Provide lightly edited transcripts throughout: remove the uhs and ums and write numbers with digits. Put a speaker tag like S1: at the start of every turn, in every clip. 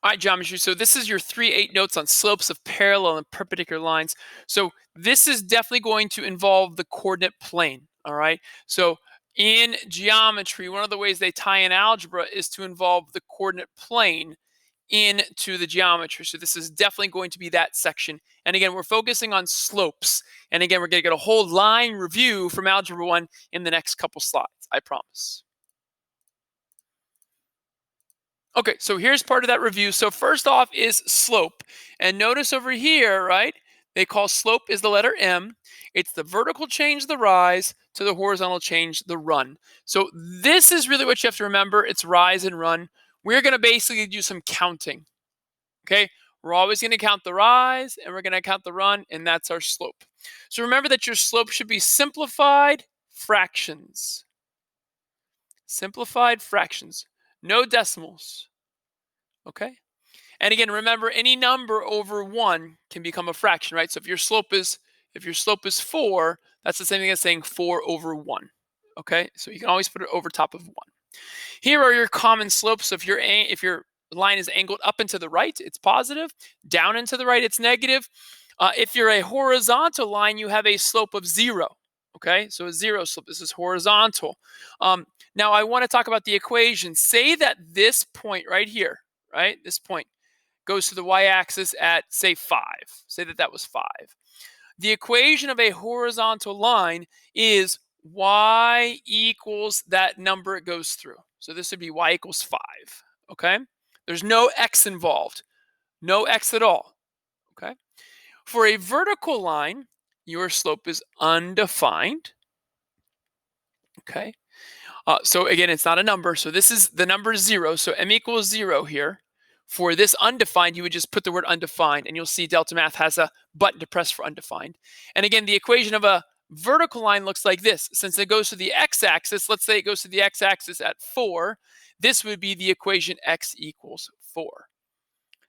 S1: All right, geometry. So this is your 3-8 notes on slopes of parallel and perpendicular lines. So this is definitely going to involve the coordinate plane. All right. So in geometry, one of the ways they tie in algebra is to involve the coordinate plane into the geometry. So this is definitely going to be that section. And again, we're focusing on slopes. And again, we're going to get a whole line review from Algebra 1 in the next couple slides, I promise. Okay, so here's part of that review. So first off is slope. And notice over here, right, they call slope is the letter M. It's the vertical change, the rise, to the horizontal change, the run. So this is really what you have to remember. It's rise and run. We're going to basically do some counting. Okay, we're always going to count the rise and we're going to count the run, and that's our slope. So remember that your slope should be simplified fractions. Simplified fractions. No decimals. Okay? And again, remember any number over 1 can become a fraction, right? So if your slope is 4, that's the same thing as saying 4 over 1. Okay? So you can always put it over top of 1. Here are your common slopes. So if your line is angled up and to the right, it's positive. Down and to the right, it's negative. If you're a horizontal line, you have a slope of 0. Okay, so a 0 slope. This is horizontal. Now I want to talk about the equation. Say that this point right here, right, this point goes to the y-axis at, say, 5. Say that that was 5. The equation of a horizontal line is y equals that number it goes through. So this would be y equals 5, okay? There's no x involved, no x at all, okay? For a vertical line, your slope is undefined, okay? So again, it's not a number. So this is the number 0. So m equals 0 here. For this undefined, you would just put the word undefined, and you'll see Delta Math has a button to press for undefined. And again, the equation of a vertical line looks like this. Since it goes to the x-axis, let's say it goes to the x-axis at 4, this would be the equation x equals 4.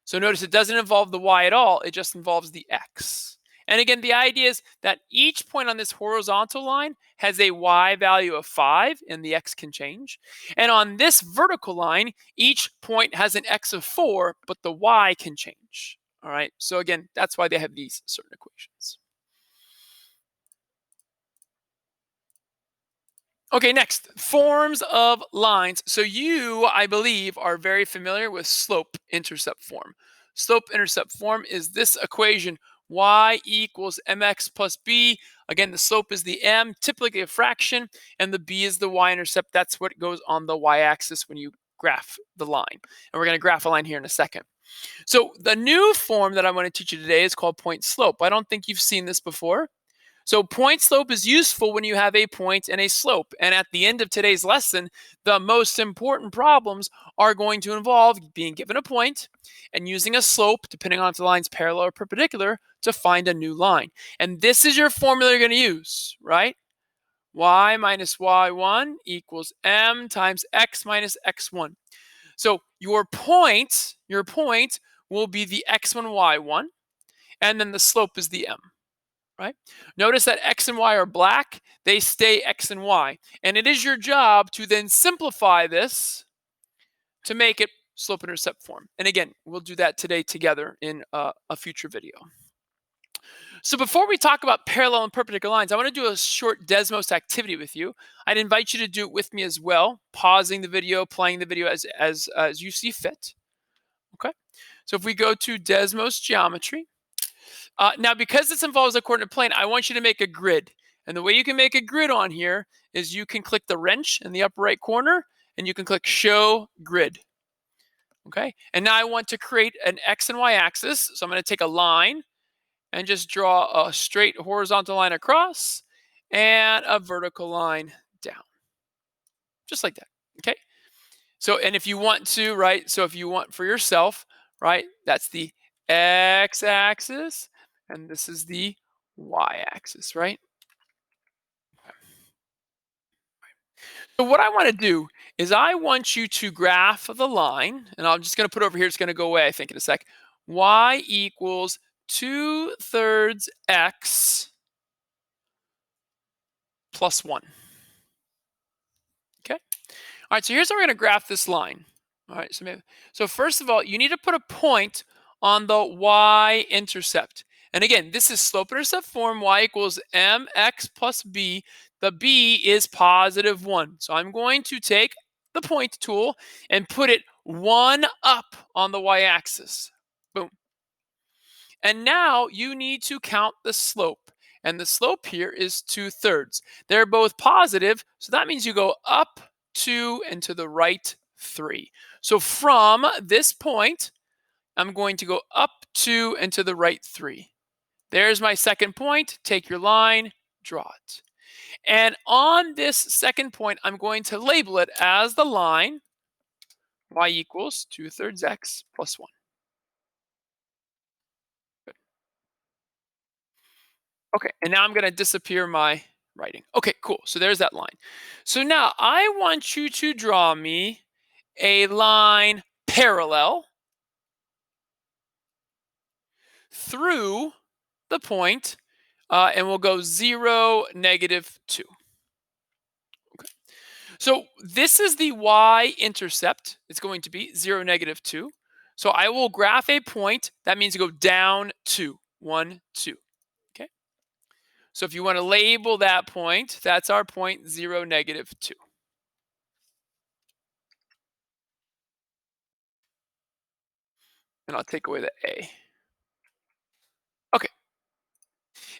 S1: So notice it doesn't involve the y at all, it just involves the x. And again, the idea is that each point on this horizontal line has a y value of 5, and the x can change. And on this vertical line, each point has an x of 4, but the y can change. All right, so again, that's why they have these certain equations. Okay, next, forms of lines. So you, I believe, are very familiar with slope-intercept form. Slope-intercept form is this equation, y equals mx plus b. Again, the slope is the m, typically a fraction, and the b is the y-intercept. That's what goes on the y-axis when you graph the line. And we're going to graph a line here in a second. So the new form that I want to teach you today is called point slope. I don't think you've seen this before. So point slope is useful when you have a point and a slope. And at the end of today's lesson, the most important problems are going to involve being given a point and using a slope, depending on if the line's parallel or perpendicular, to find a new line. And this is your formula you're going to use, right? Y minus y1 equals m times x minus x1. So your point will be the x1, y1, and then the slope is the m. Right? Notice that x and y are black. They stay x and y. And it is your job to then simplify this to make it slope-intercept form. And again, we'll do that today together in a future video. So before we talk about parallel and perpendicular lines, I want to do a short Desmos activity with you. I'd invite you to do it with me as well, pausing the video, playing the video as you see fit. Okay? So if we go to Desmos Geometry, now, because this involves a coordinate plane, I want you to make a grid. And the way you can make a grid on here is you can click the wrench in the upper right corner, and you can click Show Grid. Okay, and now I want to create an X and Y axis. So I'm going to take a line and just draw a straight horizontal line across and a vertical line down. Just like that. Okay, so and if you want to, right, so if you want for yourself, right, that's the x-axis, and this is the y-axis, right? So what I want to do is I want you to graph the line, and I'm just going to put it over here. It's going to go away, I think, in a sec. Y equals 2/3 x plus 1. Okay? All right, so here's how we're going to graph this line. All right, so first of all, you need to put a point on the y-intercept. And again, this is slope-intercept form. Y equals mx plus b. The b is positive 1. So I'm going to take the point tool and put it 1 up on the y-axis. Boom. And now you need to count the slope. And the slope here is 2/3. They're both positive, so that means you go up 2 and to the right 3. So from this point, I'm going to go up 2 and to the right 3. There's my second point. Take your line, draw it. And on this second point, I'm going to label it as the line y equals 2/3 x plus 1. Okay, and now I'm going to disappear my writing. Okay, cool. So there's that line. So now I want you to draw me a line parallel through the point, and we'll go 0, -2. Okay. So this is the y-intercept. It's going to be 0, -2. So I will graph a point. That means you go down 2, 1, 2. Okay. So if you want to label that point, that's our point 0, -2. And I'll take away the A. Okay,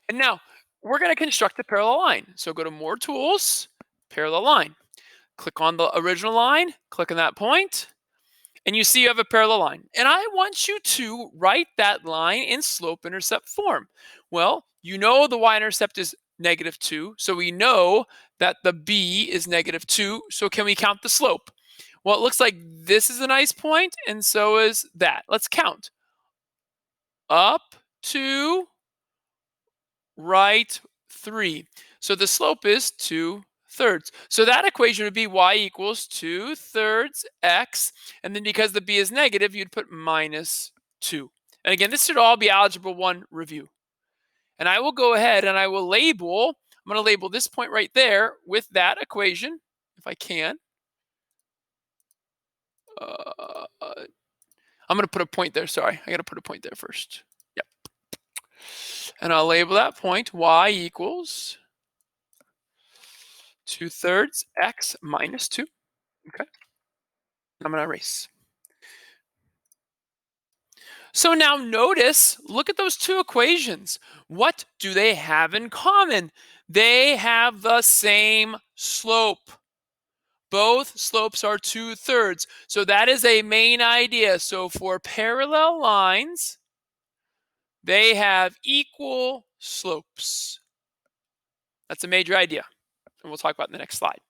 S1: and now we're going to construct a parallel line. So go to More Tools, Parallel Line. Click on the original line, click on that point, and you see you have a parallel line. And I want you to write that line in slope-intercept form. Well, you know the y-intercept is -2, so we know that the b is -2. So can we count the slope? Well, it looks like this is a nice point, and so is that. Let's count. Up 2, right 3. So the slope is 2/3. So that equation would be y equals 2/3 x. And then because the b is negative, you'd put -2. And again, this should all be Algebra 1 review. And I will go ahead and I will label, I'm going to label this point right there with that equation, if I can. Uh, I'm going to put a point there. Sorry, I got to put a point there first. Yep. And I'll label that point y equals 2/3 x minus 2. Okay. I'm going to erase. So now notice, look at those two equations. What do they have in common? They have the same slope. Both slopes are 2/3. So that is a main idea. So for parallel lines, they have equal slopes. That's a major idea. And we'll talk about in the next slide.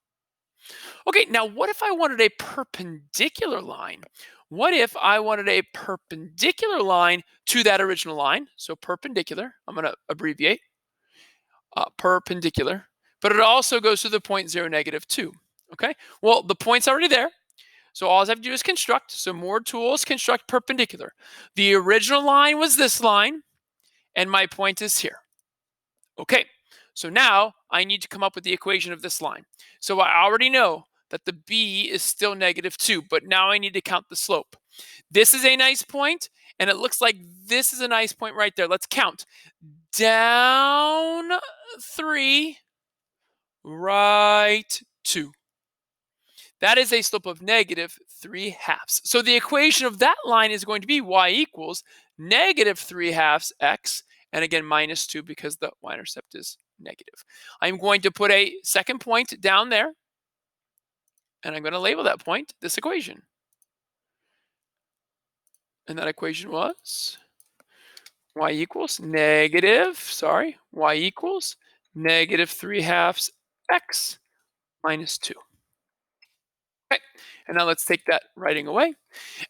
S1: Okay, now what if I wanted a perpendicular line? What if I wanted a perpendicular line to that original line? So perpendicular, I'm going to abbreviate perpendicular, but it also goes to the point 0, -2. Okay, well, the point's already there. So all I have to do is construct. So More Tools, construct perpendicular. The original line was this line, and my point is here. Okay, so now I need to come up with the equation of this line. So I already know that the b is still -2, but now I need to count the slope. This is a nice point, and it looks like this is a nice point right there. Let's count. Down 3, right 2. That is a slope of -3/2. So the equation of that line is going to be y equals -3/2 x, and again -2 because the y-intercept is negative. I'm going to put a second point down there, and I'm going to label that point this equation. And that equation was y equals -3/2 x minus 2. Okay, and now let's take that writing away.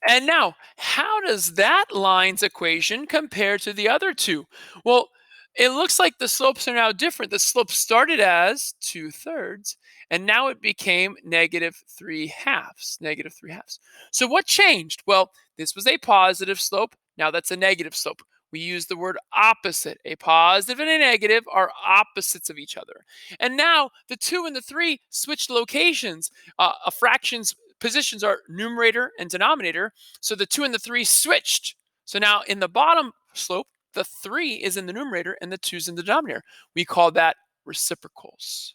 S1: And now, how does that line's equation compare to the other two? Well, it looks like the slopes are now different. The slope started as 2/3, and now it became -3/2. So what changed? Well, this was a positive slope. Now that's a negative slope. We use the word opposite. A positive and a negative are opposites of each other. And now the 2 and the 3 switched locations. A fraction's positions are numerator and denominator. So the 2 and the 3 switched. So now in the bottom slope, the 3 is in the numerator and the 2 is in the denominator. We call that reciprocals.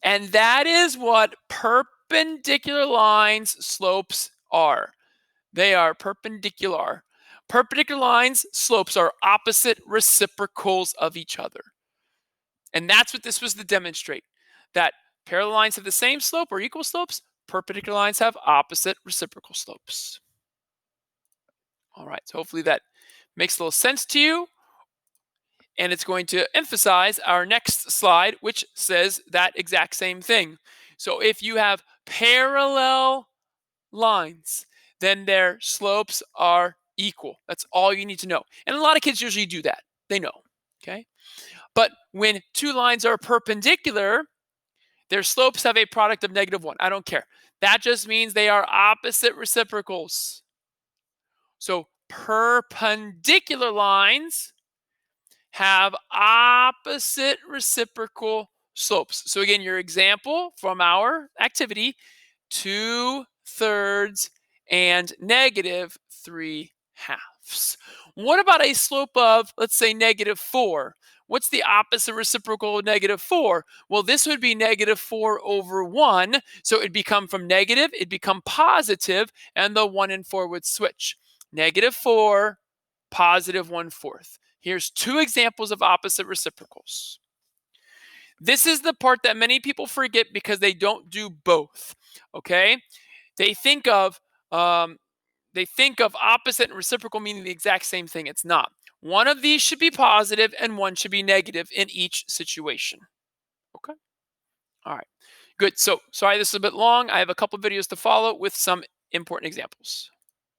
S1: And that is what perpendicular lines slopes are. They are perpendicular. Perpendicular lines slopes are opposite reciprocals of each other. And that's what this was to demonstrate, that parallel lines have the same slope or equal slopes, perpendicular lines have opposite reciprocal slopes. All right, so hopefully that makes a little sense to you. And it's going to emphasize our next slide, which says that exact same thing. So if you have parallel lines, then their slopes are equal. That's all you need to know. And a lot of kids usually do that. They know, okay? But when two lines are perpendicular, their slopes have a product of -1. I don't care. That just means they are opposite reciprocals. So perpendicular lines have opposite reciprocal slopes. So again, your example from our activity, 2/3 and -3/2. What about a slope of, let's say, -4? What's the opposite reciprocal of -4? Well, this would be -4/1. So it'd become from negative, it'd become positive, and the 1 and 4 would switch. -4, +1/4. Here's two examples of opposite reciprocals. This is the part that many people forget because they don't do both. Okay, they think of um, opposite and reciprocal meaning the exact same thing. It's not. One of these should be positive and one should be negative in each situation. Okay. All right. Good. So sorry this is a bit long. I have a couple videos to follow with some important examples.